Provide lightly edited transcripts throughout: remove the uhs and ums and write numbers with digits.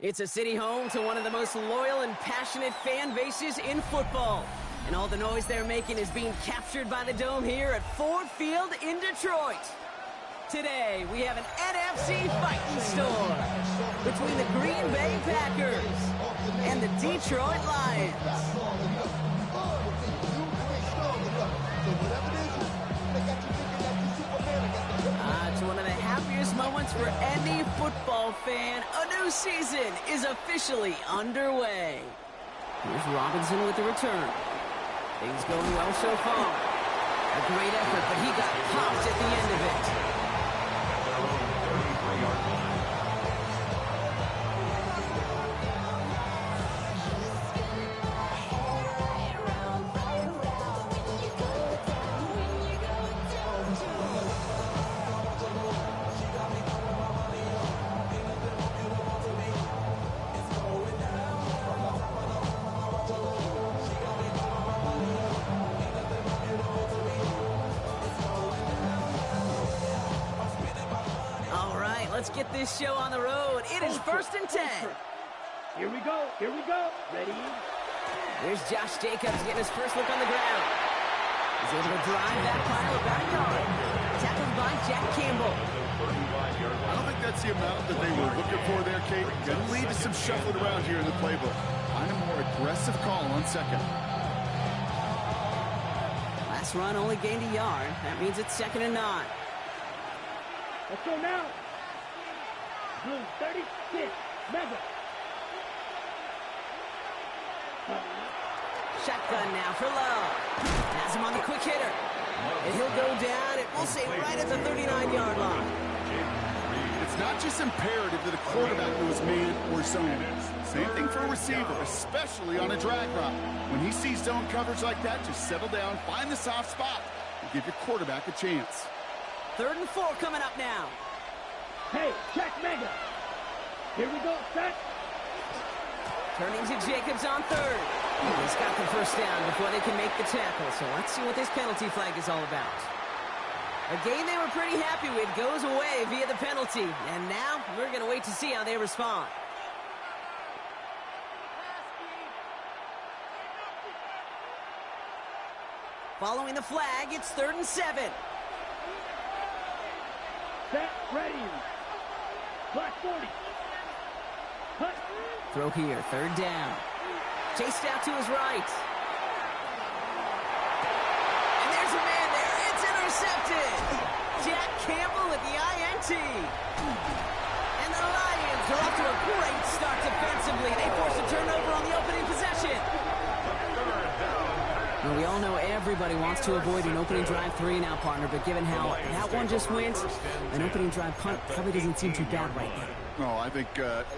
It's a city home to one of the most loyal and passionate fan bases in football. And all the noise they're making is being captured by the Dome here at Ford Field in Detroit. Today, we have an NFC fighting storm between the Green Bay Packers and the Detroit Lions. It's one of the happiest moments for any football fan. A new season is officially underway. Here's Robinson with the return. Things going well so far. A great effort, but he got popped at the end of it. Let's get this show on the road. It is 1st and 10. Here we go. Ready? There's Josh Jacobs getting his first look on the ground. He's able to drive that pile about a yard. Tackled by Jack Campbell. I don't think that's the amount that they were looking for there, Kate. Going to lead to some shuffling around here in the playbook. Find a more aggressive call on second. Last run only gained a yard. That means it's 2nd and 9. Let's go now. Blue 36, Mega. Shotgun now for Love. Has him on the quick hitter. And he'll go down, and we'll say right at the 39-yard line. It's not just imperative that a quarterback knows man or zone. Same thing for a receiver, especially on a drag route. When he sees zone coverage like that, just settle down, find the soft spot, and give your quarterback a chance. 3rd and 4 coming up now. Hey, check Mega. Here we go, set. Turning to Jacobs on 3rd. He's got the first down before they can make the tackle. So let's see what this penalty flag is all about. A game they were pretty happy with goes away via the penalty. And now we're going to wait to see how they respond. Following the flag, it's 3rd and 7. Set, ready. Black 40. Hut. Throw here, 3rd down. Chased out to his right. And there's a man there. It's intercepted. Jack Campbell with the INT. And the Lions are off to a great start defensively. They force a turnover on the opening possession. Well, we all know everybody wants to avoid an opening drive 3 now, partner, but given how that one just went, an opening drive punt probably doesn't seem too bad right now. No, I think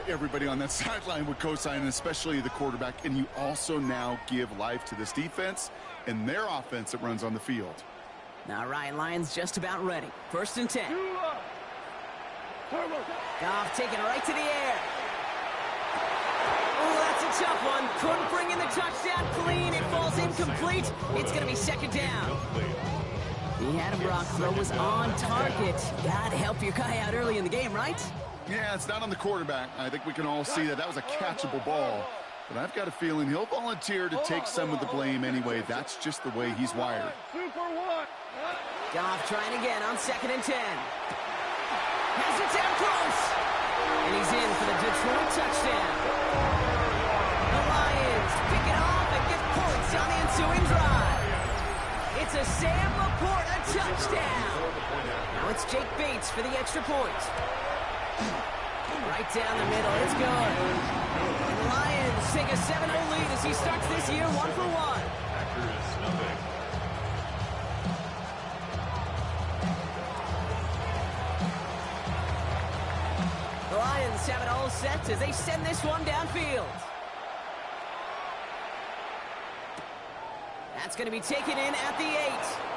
everybody on that sideline would co-sign, especially the quarterback. And you also now give life to this defense and their offense that runs on the field. All right, Lions just about ready. 1st and 10. Goff taking right to the air. Oh, that's a tough one. Couldn't bring in the touchdown clean. It falls incomplete. It's going to be 2nd down. The Adam Brock throw was on target. Gotta help your guy out early in the game, right? Yeah, it's not on the quarterback. I think we can all see that that was a catchable ball. But I've got a feeling he'll volunteer to take some of the blame anyway. That's just the way he's wired. Goff trying again on 2nd and 10. Has it down close. And he's in for the Detroit touchdown. The Lions pick it off and get points on the ensuing drive. It's a Sam Laporta touchdown. Now it's Jake Bates for the extra point. Right down the middle, it's good. And the Lions take a 7-0 lead as he starts this year 1-for-1. The Lions have it all set as they send this one downfield. That's going to be taken in at the 8.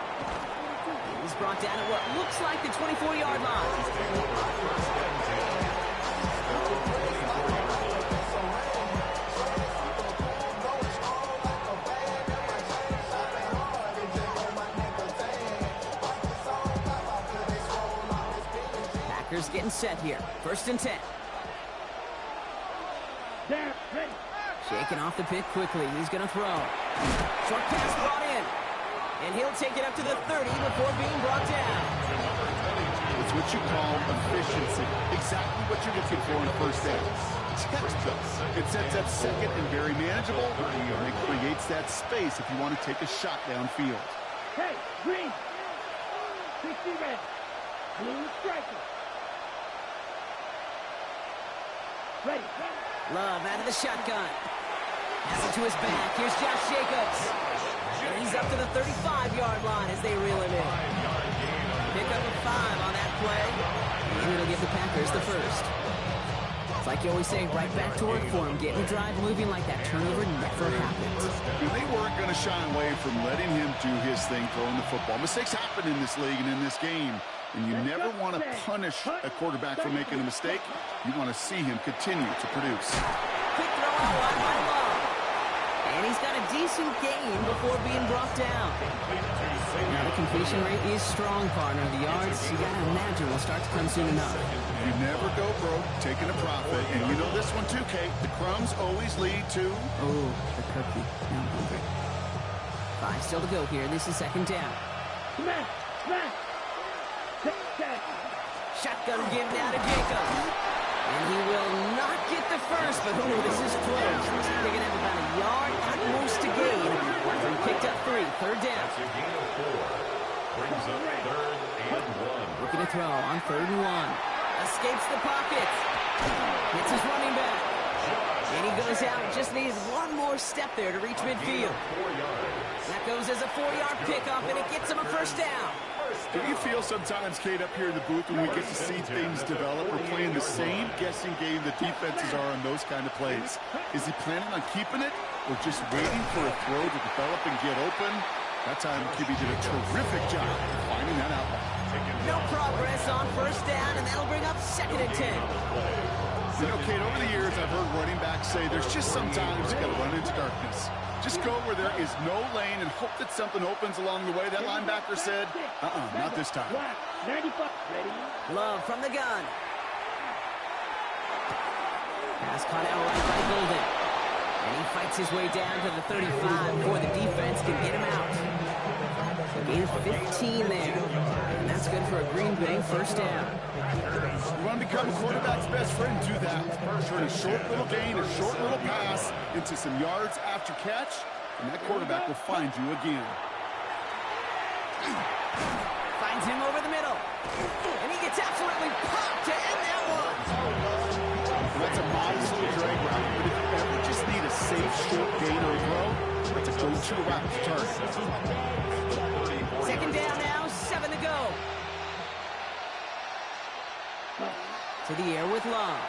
He's brought down at what looks like the 24-yard line. Packers getting set here. 1st and 10. Shaking off the pick quickly. He's going to throw. Short pass brought in. And he'll take it up to the 30 before being brought down. It's what you call efficiency. Exactly what you're looking for in first down. Textbook. It sets up second and very manageable, and it creates that space if you want to take a shot downfield. Hey, green. 60 red. Blue striker. Ready. Love out of the shotgun. Has it to his back. Here's Josh Jacobs. And he's up to the 35-yard line as they reel him in. Pick up a 5 on that play. And it'll give the Packers the first. It's like you always say, right back to work for him. Getting the drive moving like that turnover never happened. They weren't going to shy away from letting him do his thing throwing the football. Mistakes happen in this league and in this game. And you never want to punish a quarterback for making a mistake. You want to see him continue to produce. Quick throw out wide by Love. And he's got a decent gain before being brought down. Now the completion rate is strong, partner. The yards, you got to imagine, will start to come soon enough. You never go broke taking a profit. And you know this one too, Kate. The crumbs always lead to... Oh, the cookie. Now I'm hungry. 5 still to go here. This is second down. Smash! Smash! Shotgun give now to Jacobs. And he will not get the first, but ooh, this is close. They're going to have about a yard at most to gain. After he picked up 3, third down. Looking to throw on 3rd and 1. Escapes the pocket. Hits his running back. And he goes out. Just needs one more step there to reach midfield. That goes as a 4-yard pickup, and it gets him a first down. Do you feel sometimes, Kate, up here in the booth when we get to see things develop? We're playing the same guessing game the defenses are on those kind of plays. Is he planning on keeping it or just waiting for a throw to develop and get open? That time, QB did a terrific job finding that outlet. No progress on first down, and that'll bring up 2nd and 10. You know, Kate, over the years, I've heard running backs say there's just sometimes you got to run into darkness. Just go where there is no lane and hope that something opens along the way. That linebacker said, not this time. 95. Ready. Love from the gun. Pass caught out right by Golden. And he fights his way down to the 35 before the defense can get him out. A gain of 15 there. And that's good for a Green Bay first down. You want to become a quarterback's best friend? Do that. Turn a short little gain, a short little pass into some yards after catch, and that quarterback will find you again. Finds him over the middle. And he gets absolutely popped to end that one. That's a modest little drag route, but if you ever just need a safe short gain or throw, that's a go-to route to target. Second down now, 7 to go. To the air with Love.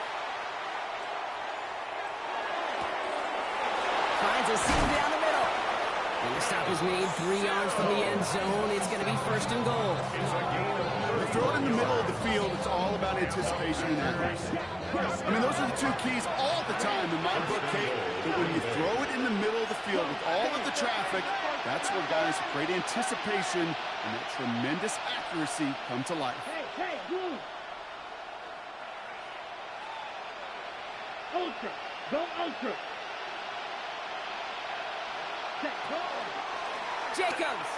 Finds a seam down the middle. And the stop is made 3 yards from the end zone. It's going to be 1st and goal. When you throw it in the middle of the field, it's all about anticipation and accuracy. I mean, those are the 2 keys all the time in my book, Kate. But when you throw it in the middle of the field with all of the traffic, that's where guys with great anticipation and that tremendous accuracy come to life. Hey, blue. Ultra. Go ultra. Set. Go. Jacobs.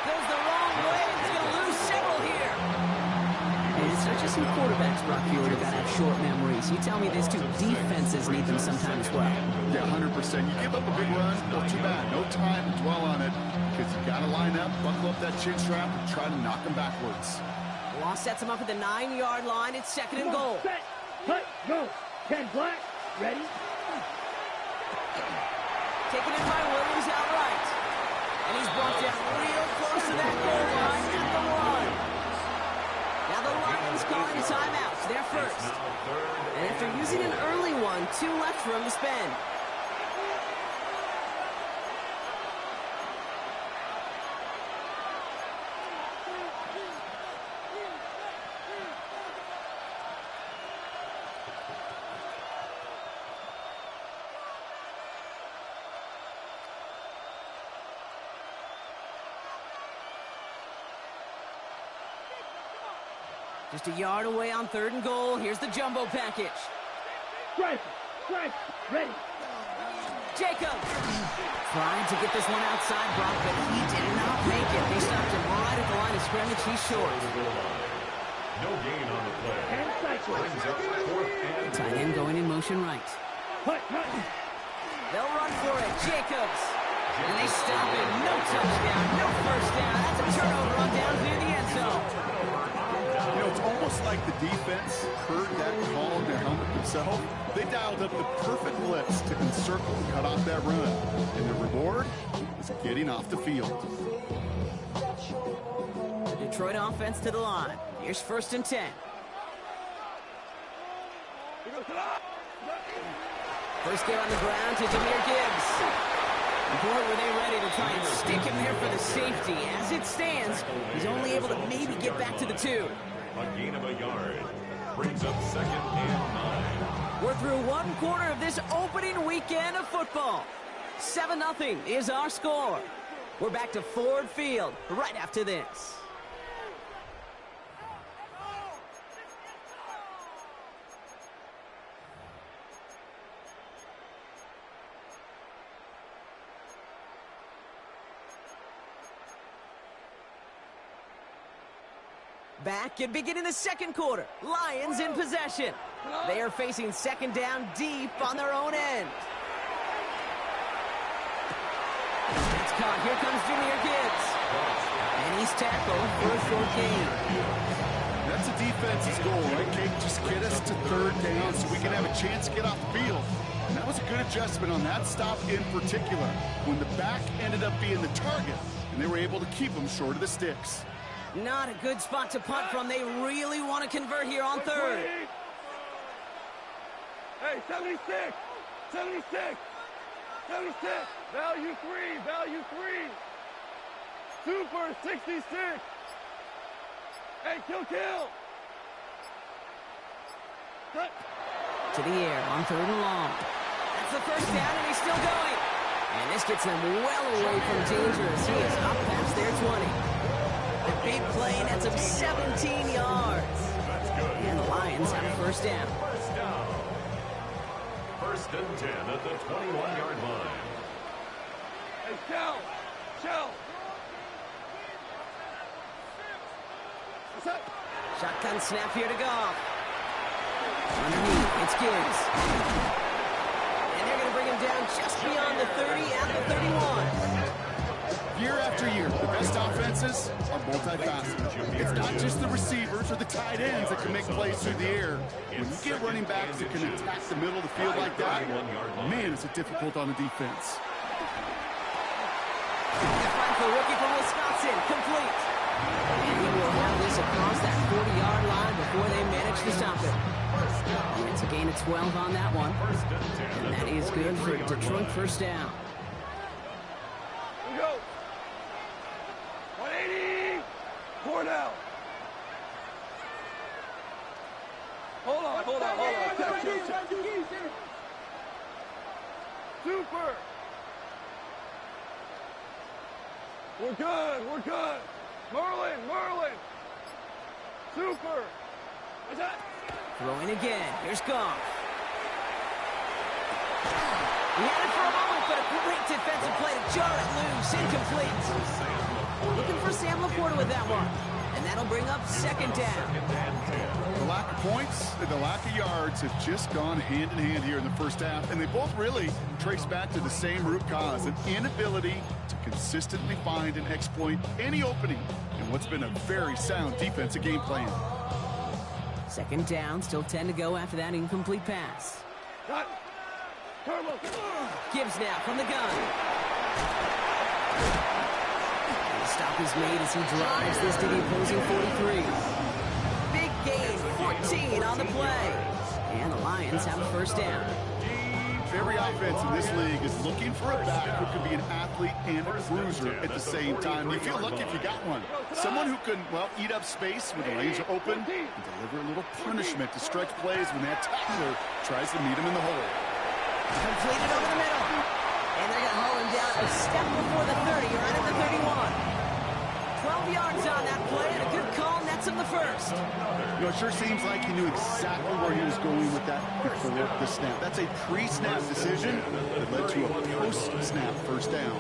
Goes the wrong way. He's going to lose several here. And it's not just some quarterbacks, Brock Huard, who got to have short memories. You tell me this too. Defenses need them sometimes as well. Yeah, 100%. You give up a big run, well, too bad. No time to dwell on it because you got to line up, buckle up that chin strap, and try to knock them backwards. Law sets him up at the 9-yard line. It's 2nd and goal. Set. Hut. Go. 10 black. Ready. Taken in by Williams outright. And he's brought down real close to that goal line at the 1. Now the Lions calling a timeout. They're first. And after using an early one, 2 left for him to spend. Just a yard away on 3rd and goal. Here's the jumbo package. Striker. Strike. Ready. Jacobs trying to get this one outside Brock, but he did not make it. They stopped him right at the line of scrimmage. He's short. No gain on the play. And cycle. Brings up 4th and Tight end going in motion right. Hut. They'll run for it. Jacobs. And they stop it. No touchdown. No first down. That's a turnover on down near the end zone. You know, it's almost like the defense heard that call in their helmet themselves. They dialed up the perfect blitz to encircle and cut off that run. And the reward is getting off the field. The Detroit offense to the line. Here's 1st and 10. First get on the ground to Jahmyr Gibbs. Boy, were they ready to try and stick him there for the safety. As it stands, he's only able to maybe get back to the 2. a gain of a yard. Brings up 2nd and 9. We're through 1 quarter of this opening weekend of football. 7-0 is our score. We're back to Ford Field right after this. Back and beginning the 2nd quarter. Lions in possession. They are facing 2nd down deep on their own end. It's caught. Here comes Jahmyr Gibbs. And he's tackled for a short gain. That's the defense's goal, right, Kate? Just get us to 3rd down so we can have a chance to get off the field. And that was a good adjustment on that stop in particular, when the back ended up being the target, and they were able to keep them short of the sticks. Not a good spot to punt from. They really want to convert here on 3rd. Hey, 76. 76. 76. Value 3. Value 3. Super 66. Hey, kill. Cut. To the air on 3rd and long. That's the 1st down, and he's still going. And this gets them well away from dangerous. He is up past their 20. The big play nets him 17 yards. And the Lions have a 1st down. 1st and 10 at the 21-yard line. Hey, Shell. Shotgun snap here to Goff. Underneath, it's Gibbs. And they're going to bring him down just beyond the 30 at the 31. Year after year, the best offenses are multifaceted. It's not just the receivers or the tight ends that can make plays through the air. When you get running backs that can attack the middle of the field like that, man, is it difficult on the defense. The rookie from Wisconsin, complete. And he will have this across that 40-yard line before they manage to stop it. And it's a gain of 12 on that one. And that is good for Detroit 1st down. We go. 180. 4 down. Hold on. Super. We're good. Merlin. Super. What's that? Throwing again. Here's Goff. He had it for a moment, but a great defensive play to jar it loose. Incomplete. Looking for Sam Laporta with that one. And that'll bring up 2nd down. The lack of points and the lack of yards have just gone hand in hand here in the 1st half, and they both really trace back to the same root cause, an inability to consistently find and exploit any opening in what's been a very sound defensive game plan. 2nd down, still 10 to go after that incomplete pass. Cut. Turbo. Gibbs now from the gun. The stop is made as he drives this to the opposing 43. Big gain, 14 on the play. And the Lions have a 1st down. Every offense in this league is looking for a back who can be an athlete and a cruiser at the same time. You feel lucky if you got one. Someone who can, well, eat up space when the lanes are open and deliver a little punishment to stretch plays when that tackler tries to meet him in the hole. Completed over the middle. And they're going to haul him down a step before the 30, right at the 31. 12 12 yards on that play, and a good call nets him the first. You know, it sure seems like he knew exactly where he was going with that before the snap. That's a pre-snap decision that led to a post-snap first down.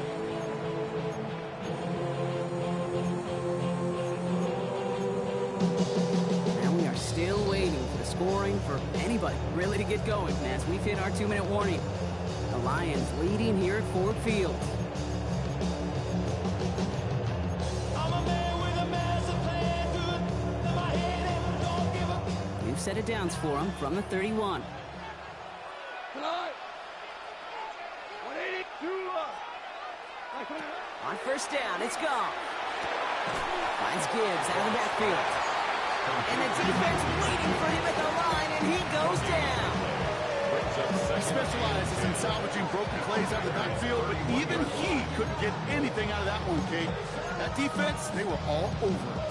And we are still waiting for the scoring for anybody really to get going as we've hit our 2-minute warning. The Lions leading here at Ford Field. We've set it downs for him from the 31. On first down, it's gone. Finds Gibbs out of the backfield. And the defense waiting for him at the line, and he goes down. He specializes in salvaging broken plays out of the backfield, but even he couldn't get anything out of that one, Kate. That defense, they were all over it.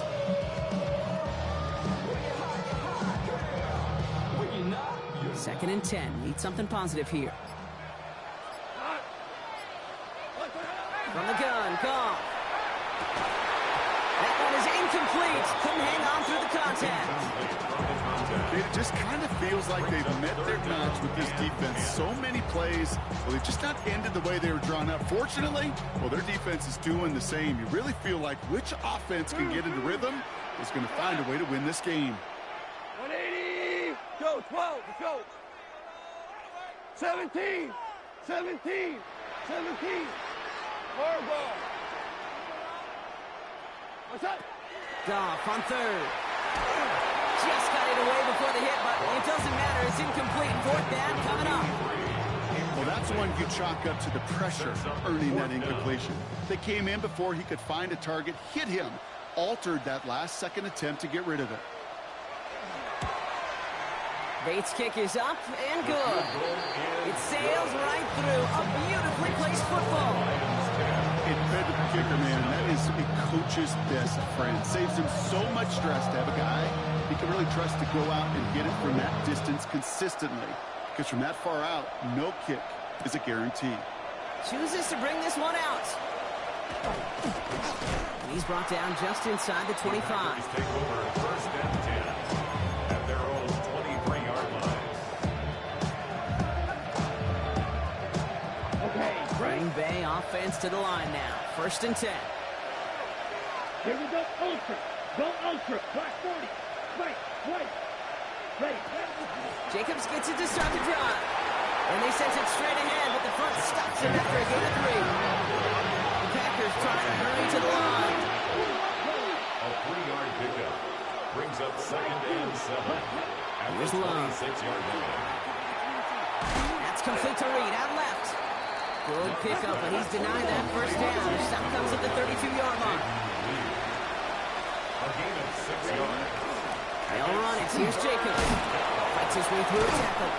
Second and 10. Need something positive here. From the gun, Goff. That one is incomplete. Couldn't hang on through the contact. It just kind of feels like they've met their match with this defense. So many plays, well, they've just not ended the way they were drawn up. Fortunately, well, their defense is doing the same. You really feel like which offense can get into rhythm is going to find a way to win this game. 180. Go, 12. Let's go. 17. 17. 17. More ball. What's up? Goff on third. Just got it away before the hit, but it doesn't matter. It's incomplete. Fourth down coming up. Well, that's one you chalk up to the pressure earning that incompletion. They came in before he could find a target, hit him, altered that last-second attempt to get rid of it. Bates' kick is up and good. It sails right through a beautifully placed football. Incredible kicker, man. That is a coach's best friend. Saves him so much stress to have a guy he can really trust to go out and get it from that distance consistently. Because from that far out, no kick is a guarantee. Chooses to bring this one out. And he's brought down just inside the 25. Take over first and 10 at their own 23-yard line. Okay, Green Bay offense to the line now. First and 10. here we go. Ultra. Go ultra. Black 40. Right. Ready. Jacobs gets it to start the drive. And they send it straight ahead, but the front stops him after a gain of 3. The Packers trying to hurry to the line. A 3-yard pickup brings up second and 7 at Here's the Love. 26-yard line. That's complete to Reed out left. Good pickup, but he's denied that first down. The stop comes at the 32-yard line. A gain of 6 yards. They'll run it. Here's Jacobs. Fights his way through a tackle.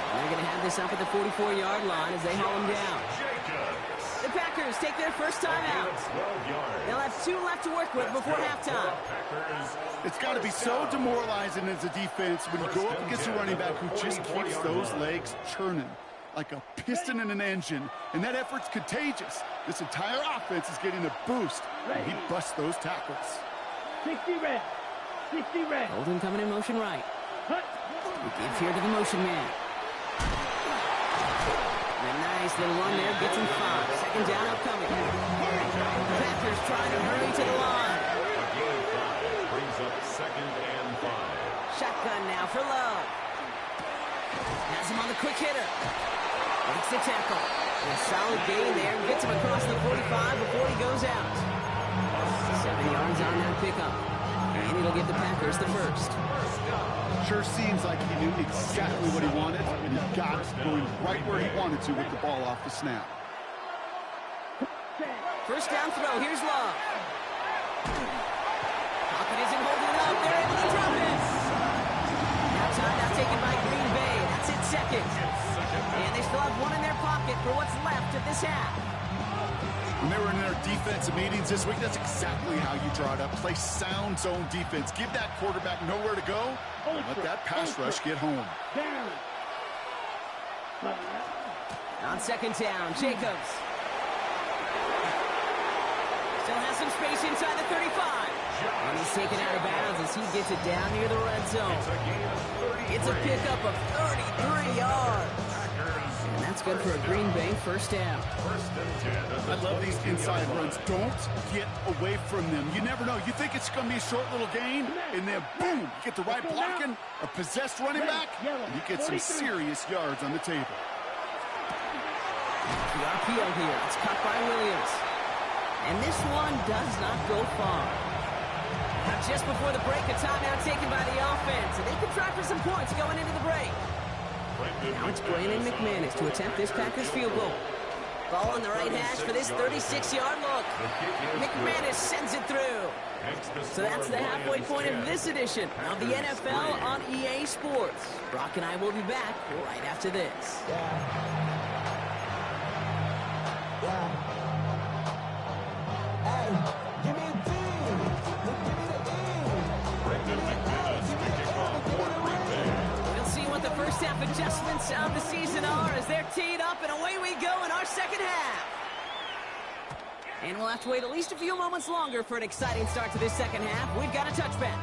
And they're going to have this up at the 44-yard line as they haul him down. Jacobs. The Packers take their first time out. 12 yards. They'll have 2 left to work with before halftime. Packers. It's got to be so demoralizing as a defense when you go up against a running back who just keeps those legs churning like a piston in an engine, and that effort's contagious. This entire offense is getting a boost, and he busts those tackles. 60 red. 60 red. Holden coming in motion right. Hut. We give here to the motion man. And a nice little run there gets him 5. Second down upcoming. The Packers trying to hurry to the line. A gain of 5 brings up second and 5. Shotgun now for Love. Has him on the quick hitter. Makes the tackle. And a solid gain there. Gets him across the 45 before he goes out. 7 yards on that pickup. And it'll give the Packers the first. Sure seems like he knew exactly what he wanted, and he got it going right where he wanted to with the ball off the snap. First down throw. Here's Love. Pocket isn't holding it up. They're able to drop it. Now timeout taken by Green Bay. That's it second. And they still have 1 in their pocket for what's left of this half. When they were in their defensive meetings this week, that's exactly how you draw it up. Play sound zone defense. Give that quarterback nowhere to go. And let that pass rush get home. Down. On second down, Jacobs. Still has some space inside the 35. And he's taken out of bounds as he gets it down near the red zone. It's a pickup of 33 yards. And that's good for a Green Bay first down. I love these inside runs. Don't get away from them. You never know. You think it's going to be a short little gain, and then boom, you get the right blocking, a possessed running back, and you get some serious yards on the table. The RPO here. It's cut by Williams. And this one does not go far. Now just before the break, a timeout taken by the offense. And they can try for some points going into the break. Now it's Brandon McManus to attempt this Packers field goal. Ball on the right hash for this 36-yard look. McManus sends it through. So that's the halfway point of this edition of the NFL on EA Sports. Brock and I will be back right after this. We'll see what the first half adjustments of the season are as they're teed up, and away we go in our second half. And we'll have to wait at least a few moments longer for an exciting start to this second half. We've got a touchback.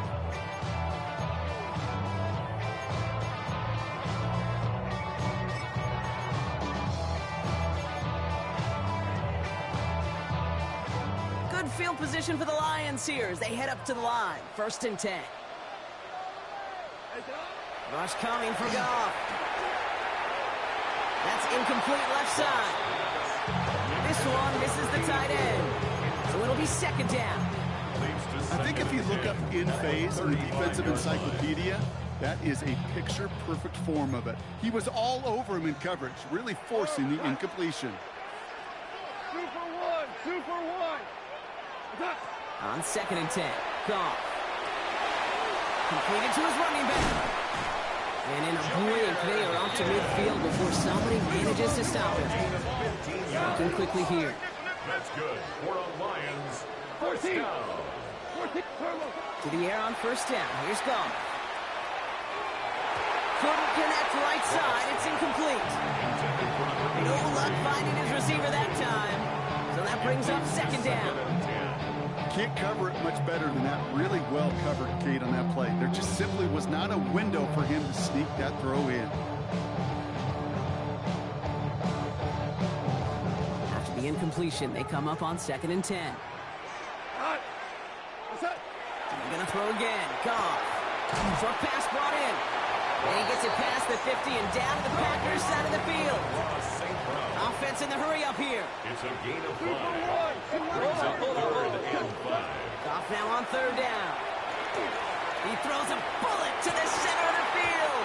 Good field position for the Lions here as they head up to the line. 1st and 10. Rush coming for Goff. That's incomplete left side. This one misses the tight end. So it'll be 2nd down. I think if you look up in phase in the defensive encyclopedia, that is a picture-perfect form of it. He was all over him in coverage, really forcing the incompletion. 2 for 1, 2 for 1. On 2nd and 10, Goff. Completed to his running back. And in a blink, they are off to midfield before somebody manages to stop it. Looking quickly here. That's good for a Lions. 14. To the air on 1st down. Here's Goff. Couldn't connect right side. It's incomplete. No luck finding his receiver that time. So that brings up 2nd down. Can't cover it much better than that. Really well covered, Kate, on that play. There just simply was not a window for him to sneak that throw in. After the incompletion, they come up on 2nd and 10. They're going to throw again. Goff. Short pass brought in. And he gets it past the 50 and down to the Packers side of the field. Offense in the hurry up here. It's a gain of 5. Brings up 3rd and 5. Goff now on 3rd down. He throws a bullet to the center of the field.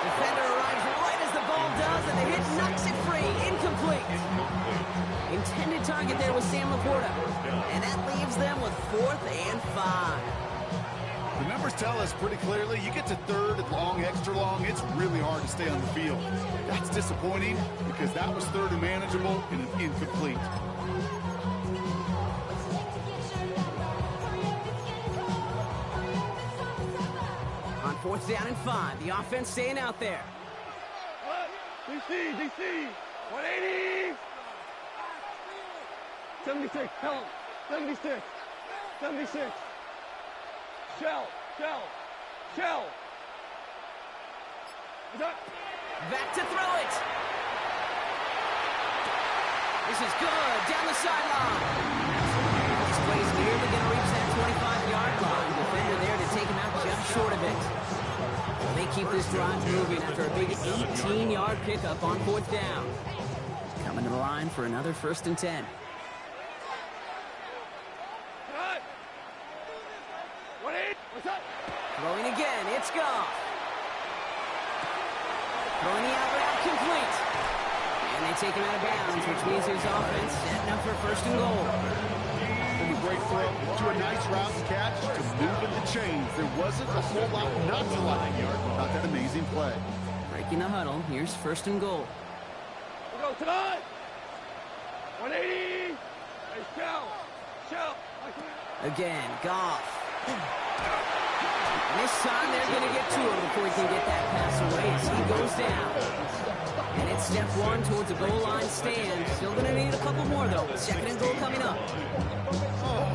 Defender arrives right as the ball does, and the hit knocks it free. Incomplete. Intended target there was Sam Laporta. And that leaves them with 4th and 5. The numbers tell us pretty clearly, you get to 3rd and long, extra long, it's really hard to stay on the field. That's disappointing because that was 3rd and manageable and incomplete. On 4th down and 5, the offense staying out there. DC, 180. 76, tell him. 76. Shell. Back to throw it. This is good. Down the sideline. This play's nearly going to reach that 25-yard line. Defender there to take him out just short of it. Well, they keep this drive moving after a big 18-yard pickup on 4th down. Coming to the line for another 1st and 10. Throwing again, it's Goff. Throwing the out route complete. And they take him out of bounds, which means his offense setting up for 1st and goal. From a great throw to a nice route catch to moving the chains. There wasn't a whole lot not to like about that amazing play. Breaking the huddle, here's 1st and goal. We'll go tonight. 180. Hey, Shell. Again, Goff. And this time they're going to get to him before he can get that pass away as he goes down. And it's step 1 towards a goal line stand. Still going to need a couple more, though. 2nd and goal coming up. Oh,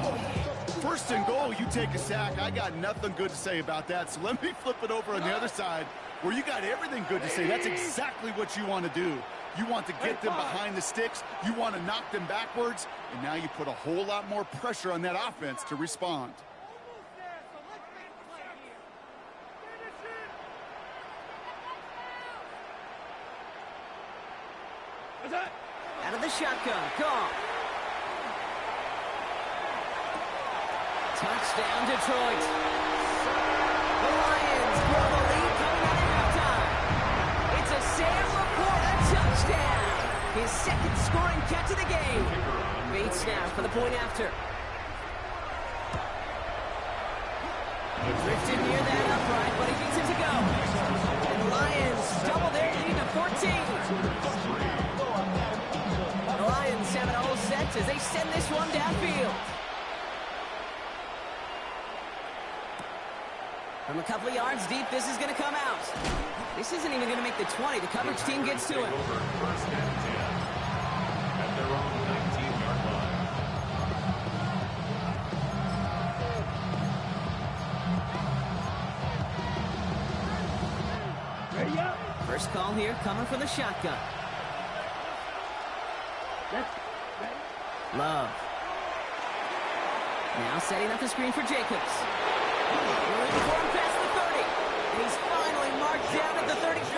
first and goal, you take a sack. I got nothing good to say about that. So let me flip it over on the other side where you got everything good to say. That's exactly what you want to do. You want to get them behind the sticks. You want to knock them backwards. And now you put a whole lot more pressure on that offense to respond. Out of the shotgun, call. Touchdown, Detroit. The Lions grow the lead coming out of halftime. It's a Sam Laporta touchdown. His second scoring catch of the game. Bates snap for the point after. Drifted near that upright, but he gets it to go. And the Lions double their lead to 14. The Lions have it all set as they send this one downfield. From a couple of yards deep, this is going to come out. This isn't even going to make the 20. The coverage team gets to it. First and 10 at their own 19-yard line. Ready up. First call here coming from the shotgun. Love. Now setting up the screen for Jacobs. Moving for him past the 30. And he's finally marked down at the 34.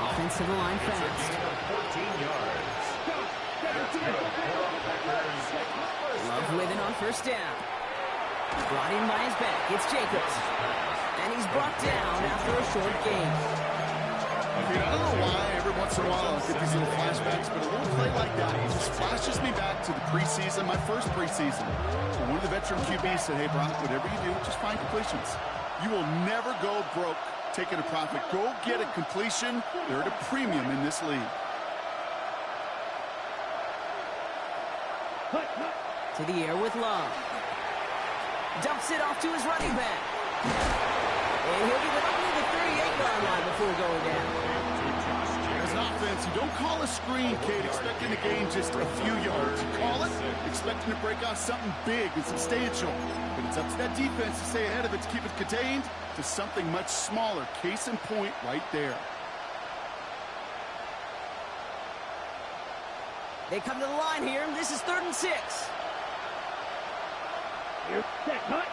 Offensive line fast. 14 yards. Love with it on first down. Brought in by his back. It's Jacobs. And he's brought down after a short gain. I don't know why every once in a while I get these little flashbacks, but a little play like that, it just flashes me back to the preseason, my first preseason. So one of the veteran QBs said, hey, Brock, whatever you do, just find completions. You will never go broke taking a profit. Go get a completion. They're at a premium in this league. To the air with Love. Dumps it off to his running back. And he'll be running to the 38-yard line before going down. As an offense, you don't call a screen, Kate, expecting to gain just a few yards. You call it expecting to break out something big and substantial. But it's up to that defense to stay ahead of it, to keep it contained to something much smaller. Case in point right there. They come to the line here. This is 3rd and 6. Here, set, cut.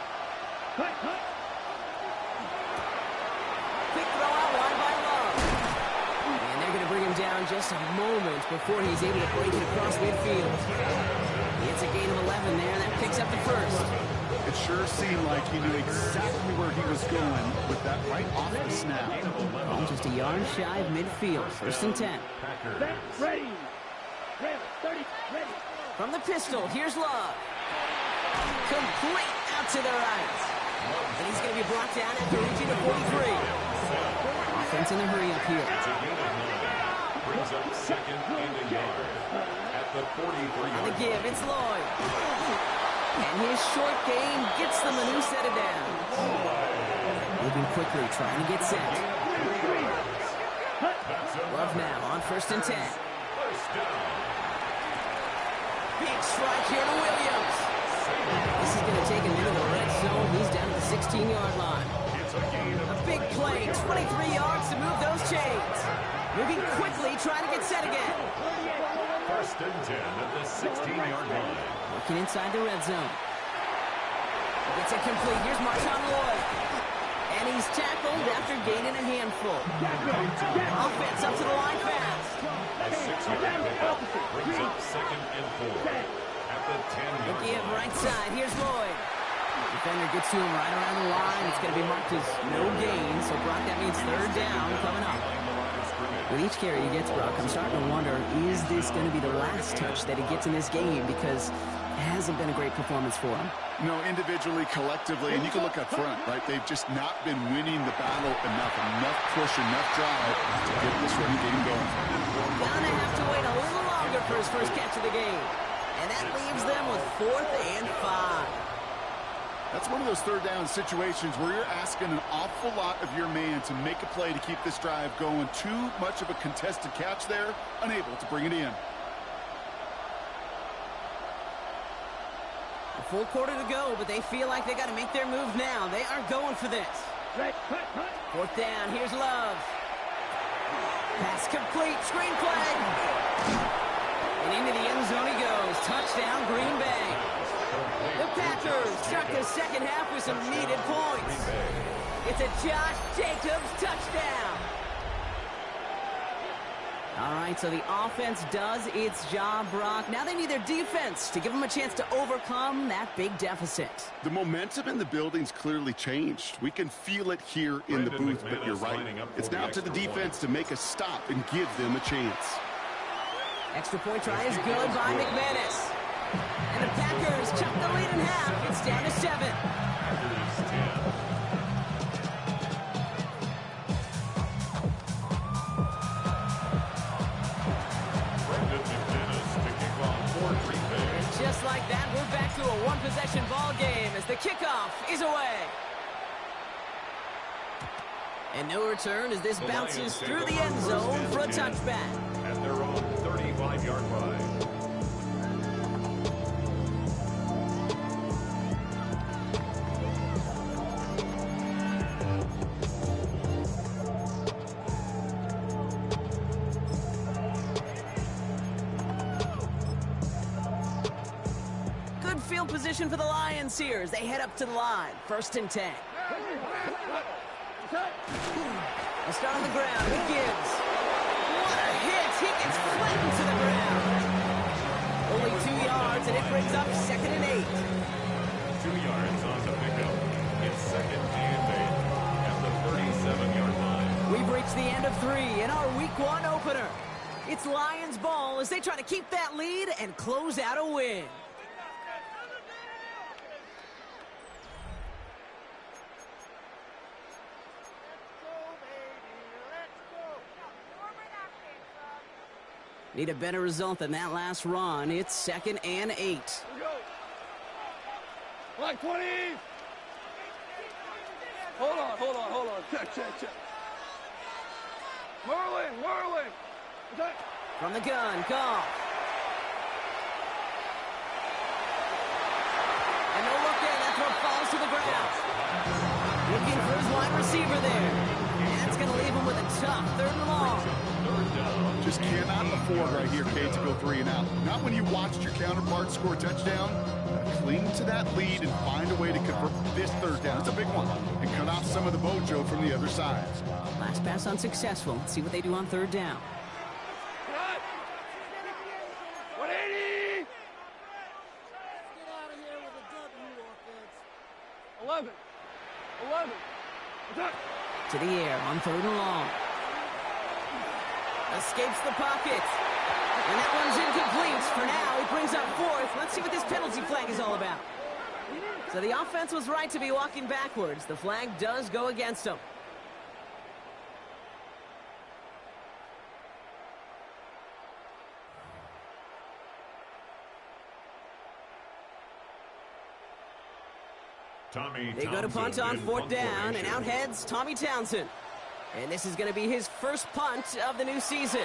Cut, cut. Quick throw out wide by Love. And they're going to bring him down just a moment before he's able to break it across midfield. It's a gain of 11 there. That picks up the first. It sure seemed like he knew exactly where he was going with that right off the snap. Just a yard shy of midfield. 1st and 10. Set, ready. Ready, 30, ready. From the pistol, here's Love. Complete out to the right. And he's going to be brought down at 32 to 43. Offense in a hurry up here. It's a gain of 9. Brings up 2nd and a yard at the 43-yard On the give, it's Lloyd. And his short gain gets them a new set of downs. Moving quickly, trying to get set. Love now on 1st and 10. First down. Big strike here to Williams. This is going to take him into the red zone. He's down to the 16-yard line. It's a gain of A big play, 23 yards to move those chains. Moving quickly, trying to get set again. 1st and 10 at the 16-yard line. Working inside the red zone. It's incomplete. Here's Marshawn Lloyd. And he's tackled after gaining a handful. Offense up to the line fast. A 6-yard pickup brings up 2nd and 4 at the 10-yard Give line. right side. Here's Lloyd. Defender gets to him right around the line. It's going to be marked as no gain. So, Brock, that means 3rd down coming up. With each carry he gets, Brock, I'm starting to wonder, is this going to be the last touch that he gets in this game? Because it hasn't been a great performance for him. No, individually, collectively, and you can look up front, right? They've just not been winning the battle enough. Enough push, enough drive to get this running game going. Gonna have to wait a little longer for his first catch of the game. And that leaves them with 4th and 5. That's one of those 3rd down situations where you're asking an awful lot of your man to make a play to keep this drive going. Too much of a contested catch there, unable to bring it in. The full quarter to go, but they feel like they got to make their move now. They are going for this. Right, cut, cut. Fourth down, here's Love. Pass complete, screen play. And into the end zone he goes. Touchdown, Green Bay. The Packers start the second half with some needed points. It's a Josh Jacobs touchdown. All right, so the offense does its job, Brock. Now they need their defense to give them a chance to overcome that big deficit. The momentum in the building's clearly changed. We can feel it here in the booth, but you're right. It's now to the defense to make a stop and give them a chance. Extra point try is good by McManus. And the Packers chop the lead in half. It's down to 7. Packers 10. Just like that, we're back to a one-possession ball game as the kickoff is away. And no return as this bounces through the end zone for a touchback. At their own 35-yard line. Field position for the Lions here as they head up to the line. 1st and 10. They'll start on the ground with Gibbs. What a hit! He gets flattened to the ground. Only 2 yards, and it brings up 2nd and 8. 2 yards on the pickup. It's 2nd and 8 at the 37-yard line. We've reached the end of 3 in our Week 1 opener. It's Lions ball as they try to keep that lead and close out a win. Need a better result than that last run. It's 2nd and 8. Here we go. Line 20. Hold on. Check. Whirling. Attack. From the gun, Goff. And no look there. That throw falls to the ground. Looking for his wide receiver there. And that's going to leave him with a tough 3rd and long. Just cannot afford right here, Kate, to go 3 and out. Not when you watched your counterpart score a touchdown. Cling to that lead and find a way to convert this 3rd down. It's a big one. And cut off some of the mojo from the other side. Last pass unsuccessful. Let's see what they do on 3rd down. 180. 11. Attack. To the air on 3rd and long. Escapes the pocket. And that one's incomplete. For now, he brings up 4th. Let's see what this penalty flag is all about. So the offense was right to be walking backwards. The flag does go against them. They go to punt on 4th down, and out heads Tommy Townsend. And this is going to be his first punt of the new season.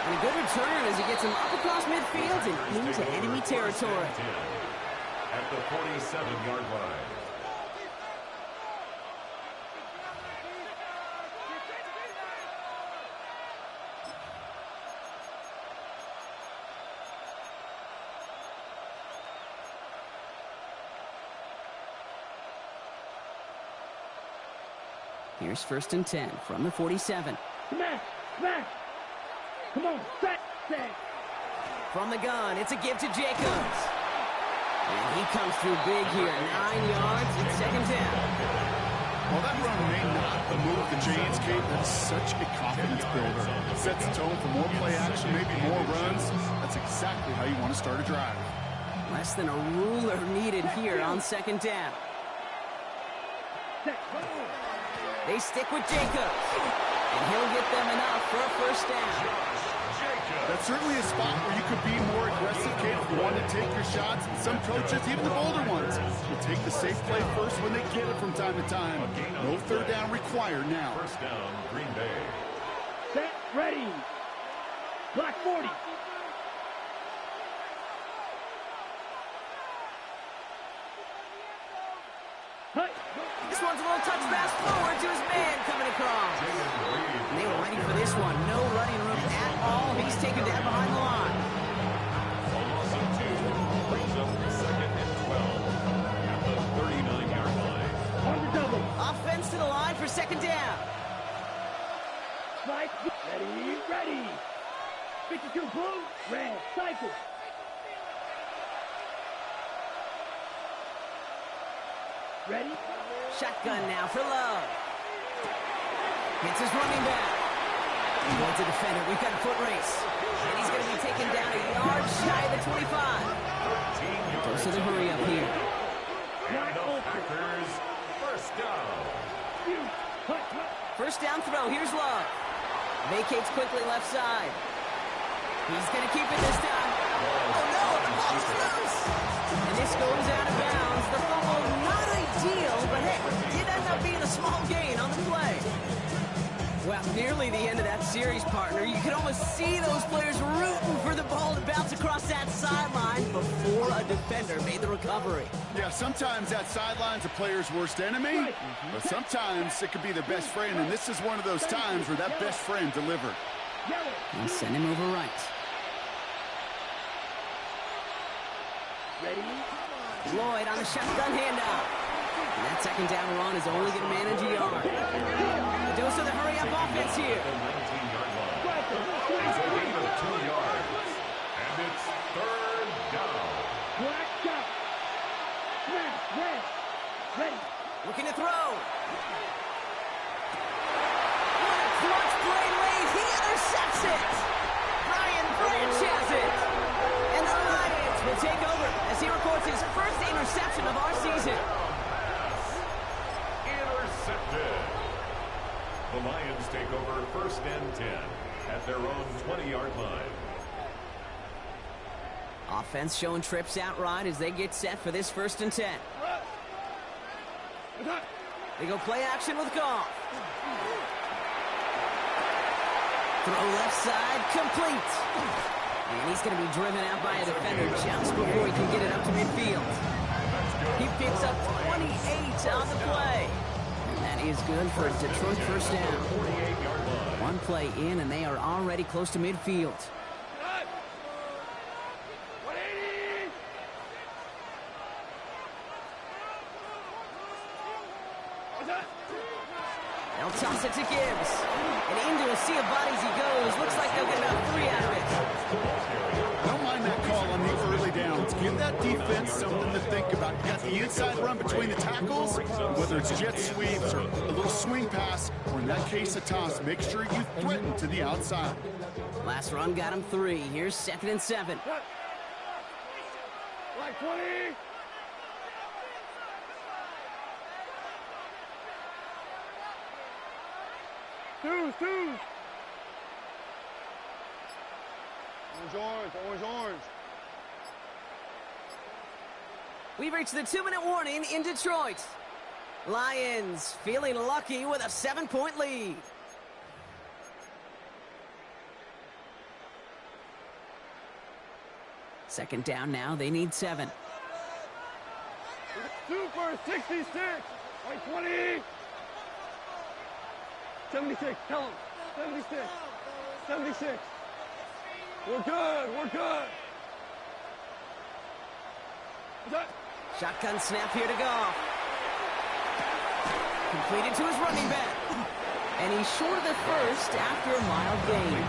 And a good return as he gets him up across midfield and into enemy territory. At the 47-yard line. Here's 1st and 10 from the 47. Smash. Come on, set. From the gun, it's a give to Jacobs. And he comes through big here. 9 yards and 2nd down. While that run may not move the chains, Kate, that's such a confidence builder. Sets the tone for more play action, maybe more runs. That's exactly how you want to start a drive. Less than a ruler needed here on 2nd down. They stick with Jacobs, and he'll get them enough for a 1st down. That's certainly a spot where you could be more aggressive, Kate, if you want to take your shots. And some coaches, even the bolder ones, will take the safe play first when they get it from time to time. No 3rd down required now. 1st down, Green Bay. Set. Ready. Block 40. Hey. This one's a little touch pass forward to his man coming across. And they were ready for this one. No running room at all. He's taken down behind the line. Loss of 2 brings up 2nd and 12 at the 39-yard line. On the double. Offense to the line for second down. Strike. Ready. Ready. 52 blue. Red. Cycle. Ready. Shotgun now for Love. Hits his running back. Towards the defender. We've got a foot race. And he's going to be taken down a yard shy of the 25. Goes to the hurry up here. And the Packers first down. First down throw. Here's Love. Vacates quickly left side. He's going to keep it this time. Oh, no. The ball's loose. And this goes out of bounds. The fumble not ideal, but hey, did end up being a small gain on the play. Well, nearly the end of that series, partner. You could almost see those players rooting for the ball to bounce across that sideline before a defender made the recovery. Yeah, sometimes that sideline's a player's worst enemy, but sometimes it could be their best friend, and this is one of those times where that best friend delivered. And send him over right. Ready. Lloyd on the shotgun handoff. And that second down run is only going to manage a yard. The dose of the hurry-up offense here. The 19-yard line. It's a gain of 2 yards. And it's third down. Black shot. Smash. Red. Ready. Looking to throw. What a clutch play late. He intercepts it. Ryan Branch has it. And the Lions will take over as he records his first interception of our season. Intercepted. The Lions take over first and 10 at their own 20-yard line. Offense showing trips out right as they get set for this first and 10. They go play action with Goff. Throw left side, complete. And he's going to be driven out by a defender just before he can get it up to midfield. He picks up 28 on the play. And that is good for a Detroit first down. 48-yard line. One play in, and they are already close to midfield. They'll toss it to Gibbs. And into a sea of bodies he goes. Looks like they'll get about 3 out of it. I don't mind that call on the early downs. Give that defense something to think about. You got the inside run between the tackles, whether it's jet sweeps or a little swing pass, or in that case a toss. Make sure you threaten to the outside. Last run got him 3. Here's 2nd and 7. Black 20. Two. Orange. We've reached the 2-minute warning in Detroit. Lions feeling lucky with a 7-point lead. Second down now. They need 7. Super 66. White 20. 76. Tell him. 76. We're good. Shotgun snap here to Goff. Completed to his running back. And he's short of the first after a mild gain.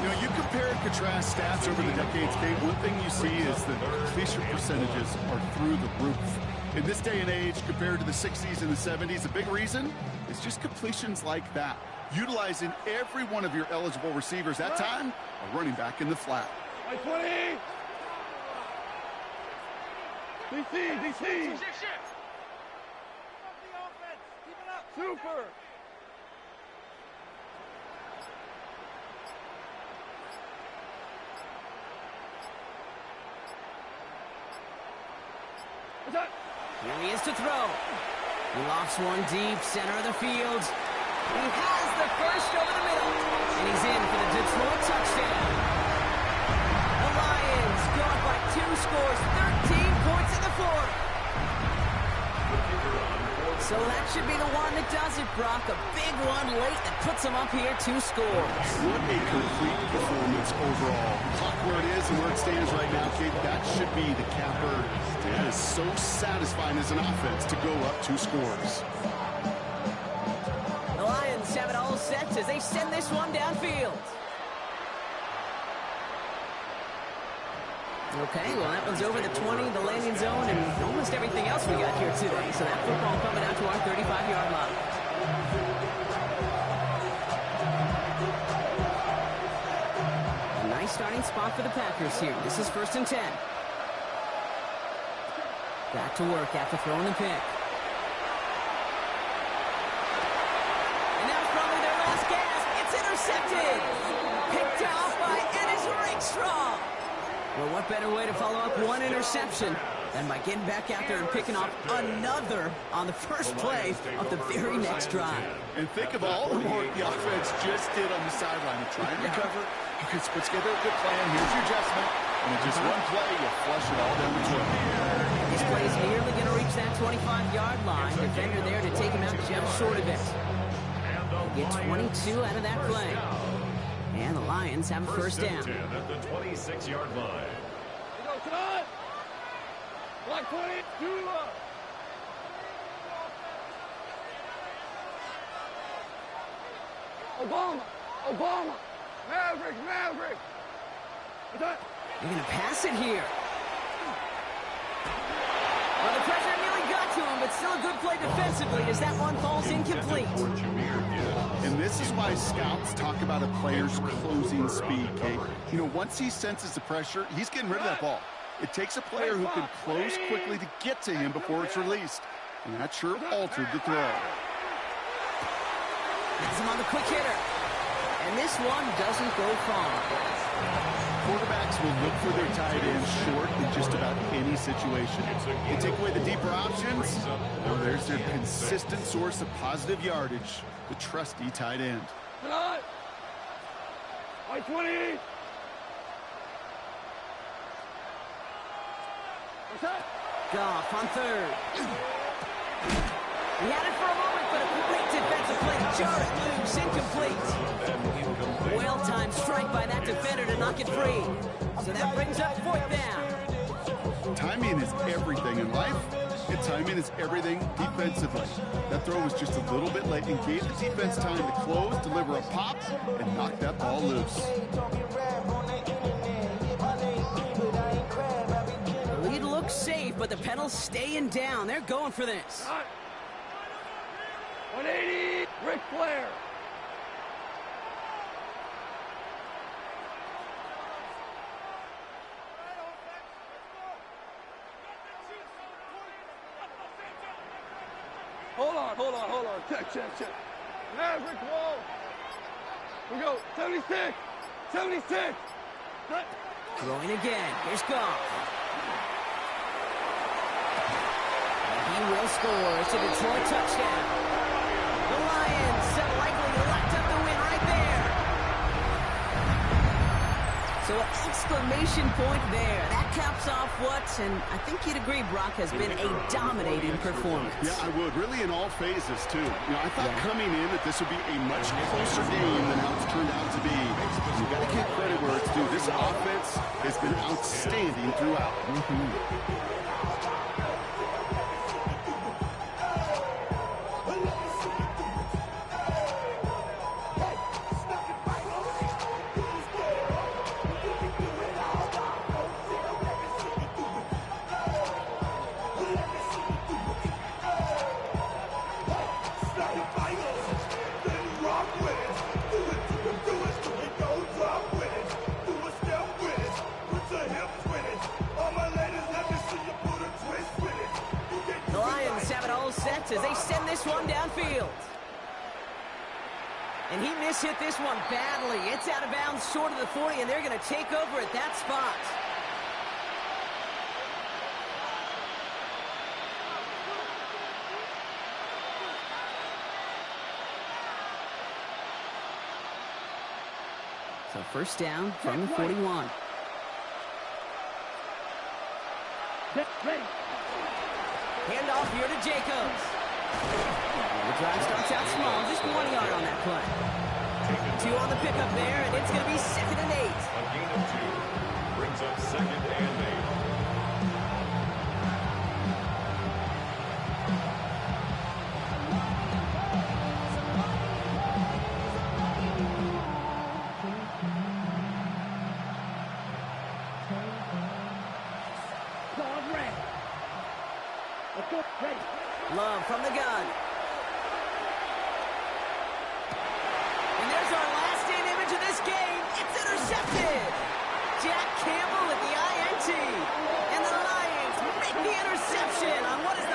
You know, you compare and contrast stats over the decades, Kate. One thing you see is that completion percentages are through the roof. In this day and age, compared to the 60s and the 70s, a big reason is just completions like that. Utilizing every one of your eligible receivers. That time, a running back in the flat. 20. DC. Super. Here he is to throw. He lofts one deep, center of the field. He has the first over the middle. So that should be the one that does it, Brock. A big one late that puts them up here 2 scores. What a complete performance overall. Clock where it is and where it stands right now, Kate, that should be the capper. That is so satisfying as an offense to go up 2 scores. The Lions have it all set as they send this one downfield. Okay, well, that one's over the 20, the landing zone, and almost everything else we got here today. So that football coming out to our 35-yard line. A nice starting spot for the Packers here. This is 1st and 10. Back to work after throwing the pick. And that was probably their last gasp. It's intercepted. Picked off by Ennis Rakestraw. Well, what better way to follow up one interception than by getting back out there and picking off another on the first play of the very next drive. And think of all the work the offense just did on the sideline to try and recover. You can put together a good plan. Here's your adjustment. And in just one play, you flush it all down the field. This play is nearly going to reach that 25-yard line. Defender there to take him out just short of it. Get 22 out of that play. And the Lions have a first down. At the 26-yard line. Go, cut! Block 22! Obama! Maverick! They're going to pass it here. Well, the pressure nearly got to him, but still a good play defensively as that one falls incomplete. And this is why scouts talk about a player's closing speed, Kate. You know, once he senses the pressure, he's getting rid of that ball. It takes a player who can close quickly to get to him before it's released. And that sure altered the throw. Has him on the quick hitter. And this one doesn't go far. Quarterbacks will look for their tight ends short in just about any situation. They take away the deeper options. Well, there's their consistent source of positive yardage, the trusty tight end. Cut! I-20! What's that? Goff on third. He had it for a moment, but a great defensive play to jar it loose, incomplete. Well-timed strike by that defender to knock it free. So that brings up 4th down. Timing is everything in life, and timing is everything defensively. That throw was just a little bit late and gave the defense time to close, deliver a pop, and knock that ball loose. The lead looks safe, but the pedals staying down. They're going for this. 180! Ric Flair! Hold on. Check. Maverick wall. We go. 76. Cut. Throwing again. Here's Goff. He will score. It's a Detroit touchdown. The Lions have likely locked up the win right there. So an exclamation point there. That caps off what, and I think you'd agree, Brock, has been a dominating performance. Yeah, I would. Really in all phases, too. You know, I thought coming in that this would be a much closer game than how it's turned out to be. You got to give credit where it's due. This offense has been outstanding throughout. As they send this one downfield. And he mishit this one badly. It's out of bounds short of the 40, and they're going to take over at that spot. So first down from the 41. Get ready. Hand off here to Jacobs. The drive starts out small, just 1 yard on that play. 2 on the pickup there, and it's going to be 2nd and 8. A gain of 2 brings up 2nd and 8. Dog red. Let's go. Ready. Love from the gun. And there's our last stand image of this game. It's intercepted. Jack Campbell with the INT. And the Lions make the interception on what is